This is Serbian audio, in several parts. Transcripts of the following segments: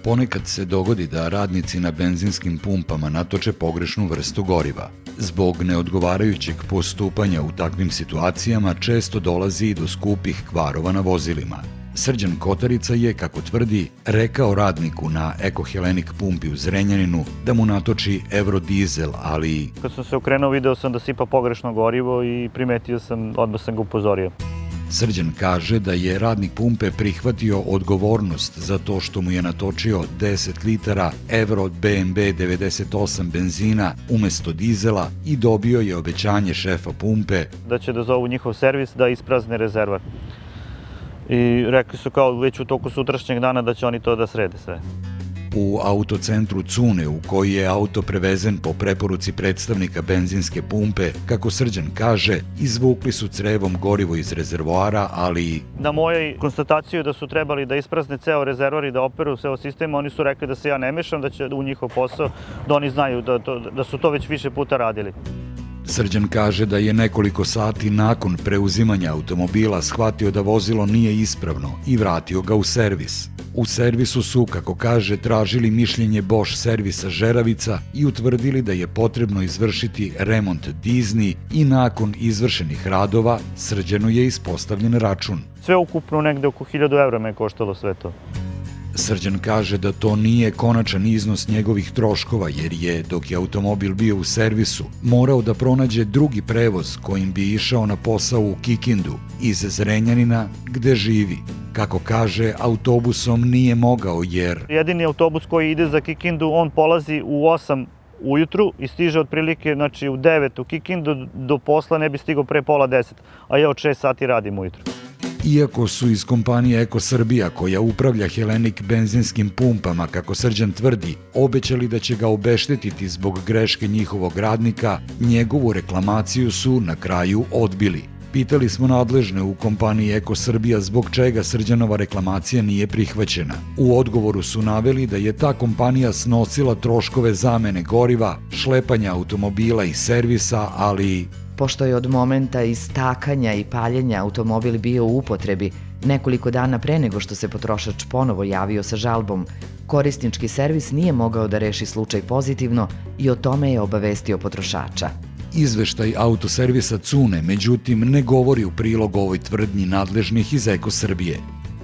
Ponekad se dogodi da radnici na benzinskim pumpama natoče pogrešnu vrstu goriva. Zbog neodgovarajućeg postupanja u takvim situacijama često dolazi i do skupih kvarova na vozilima. Srđan Kotarica je, kako tvrdi, rekao radniku na Eko Helenik pumpi u Zrenjaninu da mu natoči Eurodizel, ali... Kad sam se okrenuo, video sam da sipa pogrešno gorivo i primetio sam, odmah sam ga upozorio. Srđan kaže da je radnik pumpe prihvatio odgovornost za to što mu je natočio 10 litara Euro BMB 98 benzina umesto dizela i dobio je obećanje šefa pumpe da će da zovu njihov servis da isprazne rezervar. I rekli su kao već u toku sutrašnjeg dana da će oni to da srede sve. U autocentru Cune, u koji je auto prevezen po preporuci predstavnika benzinske pumpe, kako Srđan kaže, izvukli su crevom gorivo iz rezervoara, ali... Na mojoj konstataciju da su trebali da isprazne ceo rezervoar i da operu ceo sistem, oni su rekli da se ja ne mešam, da će u njihov posao, da oni znaju da su to već više puta radili. Srđan kaže da je nekoliko sati nakon preuzimanja automobila shvatio da vozilo nije ispravno i vratio ga u servis. U servisu su, kako kaže, tražili mišljenje Bosch servisa Žeravica i utvrdili da je potrebno izvršiti remont dizni i nakon izvršenih radova Srđanu je ispostavljen račun. Sve ukupno negde oko 1000 evra me je koštalo sve to. Srđan kaže da to nije konačan iznos njegovih troškova, jer je, dok je automobil bio u servisu, morao da pronađe drugi prevoz kojim bi išao na posao u Kikindu, iz Zrenjanina, gde živi. Kako kaže, autobusom nije mogao jer... Jedini autobus koji ide za Kikindu, on polazi u 8 ujutru i stiže otprilike u 9 u Kikindu, do posla ne bi stigao pre pola 10, a ja od 6 sati radim ujutru. Iako su iz kompanije Eko Srbija, koja upravlja Helenik benzinskim pumpama, kako Srđan tvrdi, obećali da će ga obeštetiti zbog greške njihovog radnika, njegovu reklamaciju su na kraju odbili. Pitali smo nadležne u kompaniji Eko Srbija zbog čega Srđanova reklamacija nije prihvaćena. U odgovoru su naveli da je ta kompanija snosila troškove zamene goriva, šlepanja automobila i servisa, ali... Pošto je od momenta istakanja i paljenja automobil bio u upotrebi, nekoliko dana pre nego što se potrošač ponovo javio sa žalbom, korisnički servis nije mogao da reši slučaj pozitivno i o tome je obavestio potrošača. Izveštaj autoservisa Cune, međutim, ne govori u prilog ovoj tvrdnji nadležnih iz Eko Srbije.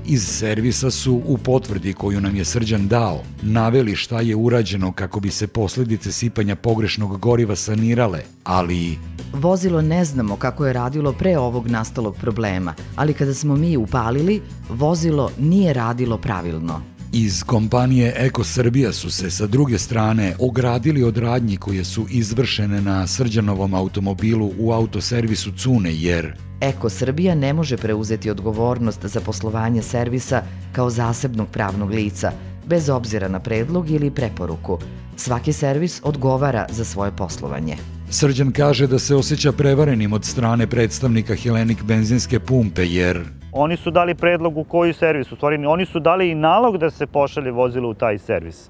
Iz servisa su, u potvrdi koju nam je Srđan dao, naveli šta je urađeno kako bi se posledice sipanja pogrešnog goriva sanirale, ali... Vozilo ne znamo kako je radilo pre ovog nastalog problema, ali kada smo mi upalili, vozilo nije radilo pravilno. Iz kompanije Eko Srbija su se sa druge strane ogradili od radnji koje su izvršene na Srđanovom automobilu u autoservisu Cune, jer... Eko Srbija ne može preuzeti odgovornost za poslovanje servisa kao zasebnog pravnog lica, bez obzira na predlog ili preporuku. Svaki servis odgovara za svoje poslovanje. Srđan kaže da se osjeća prevarenim od strane predstavnika Helenik benzinske pumpe, jer... Oni su dali predlog u koji servis, u stvari oni su dali i nalog da se pošalje vozilo u taj servis,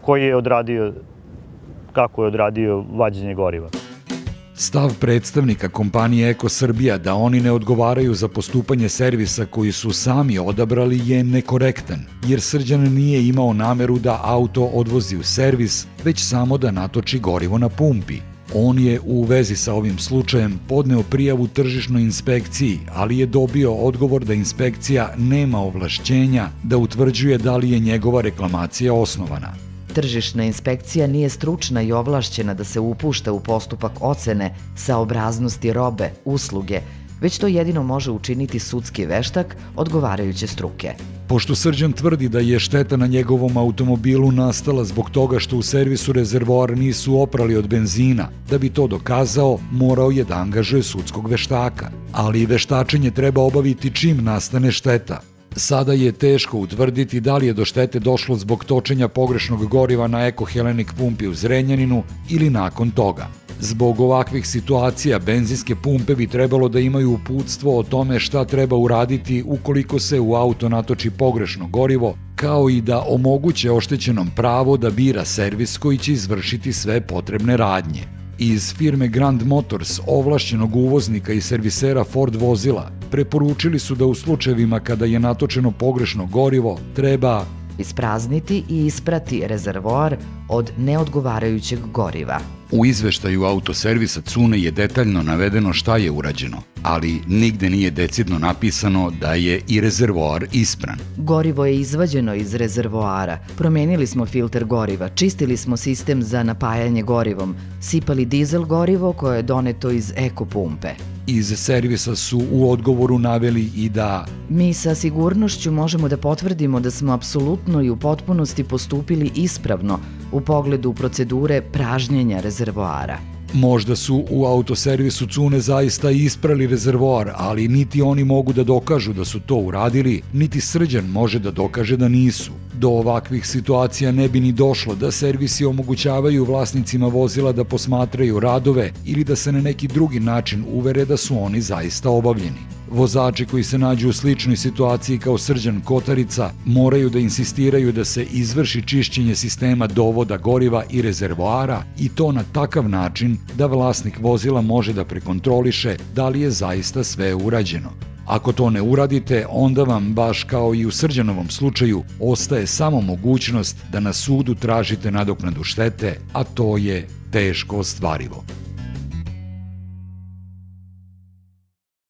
koji je odradio, kako je odradio vađenje goriva. Stav predstavnika kompanije Eko Srbija da oni ne odgovaraju za postupanje servisa koji su sami odabrali je nekorektan, jer Srđan nije imao nameru da auto odvozi u servis, već samo da natoči gorivo na pumpi. On je u vezi sa ovim slučajem podneo prijavu tržišnoj inspekciji, ali je dobio odgovor da inspekcija nema ovlašćenja da utvrđuje da li je njegova reklamacija osnovana. Tržišna inspekcija nije stručna i ovlašćena da se upušta u postupak ocene saobraznosti robe, usluge, već to jedino može učiniti sudski veštak odgovarajuće struke. Pošto Srđan tvrdi da je šteta na njegovom automobilu nastala zbog toga što u servisu rezervoar nisu oprali od benzina, da bi to dokazao, morao je da angažuje sudskog veštaka. Ali veštačenje treba obaviti čim nastane šteta. Sada je teško utvrditi da li je do štete došlo zbog točenja pogrešnog goriva na Eko Helenik pumpi u Zrenjaninu ili nakon toga. Zbog ovakvih situacija benzinske pumpe bi trebalo da imaju uputstvo o tome šta treba uraditi ukoliko se u auto natoči pogrešno gorivo, kao i da omoguće oštećenom pravo da bira servis koji će izvršiti sve potrebne radnje. Iz firme Grand Motors, ovlašćenog uvoznika i servisera Ford vozila, preporučili su da u slučajevima kada je natočeno pogrešno gorivo treba isprazniti i isprati rezervoar od neodgovarajućeg goriva. U izveštaju autoservisa Cune je detaljno navedeno šta je urađeno, ali nigde nije decidno napisano da je i rezervoar ispran. Gorivo je izvađeno iz rezervoara, promenili smo filter goriva, čistili smo sistem za napajanje gorivom, sipali dizel gorivo koje je doneto iz ekopumpe. Iz servisa su u odgovoru naveli i da Mi sa sigurnošću možemo da potvrdimo da smo apsolutno i u potpunosti postupili ispravno u pogledu procedure pražnjenja rezervoara. možda su u autoservisu Cune zaista isprali rezervoar, ali niti oni mogu da dokažu da su to uradili, niti Srđan može da dokaže da nisu. Do ovakvih situacija ne bi ni došlo da servisi omogućavaju vlasnicima vozila da posmatraju radove ili da se na neki drugi način uvere da su oni zaista obavljeni. Vozači koji se nađu u sličnoj situaciji kao Srđan Kotarica moraju da insistiraju da se izvrši čišćenje sistema dovoda goriva i rezervoara i to na takav način da vlasnik vozila može da prekontroliše da li je zaista sve urađeno. Ako to ne uradite, onda vam, baš kao i u Srđanovom slučaju, ostaje samo mogućnost da na sudu tražite nadoknadu štete, a to je teško ostvarivo.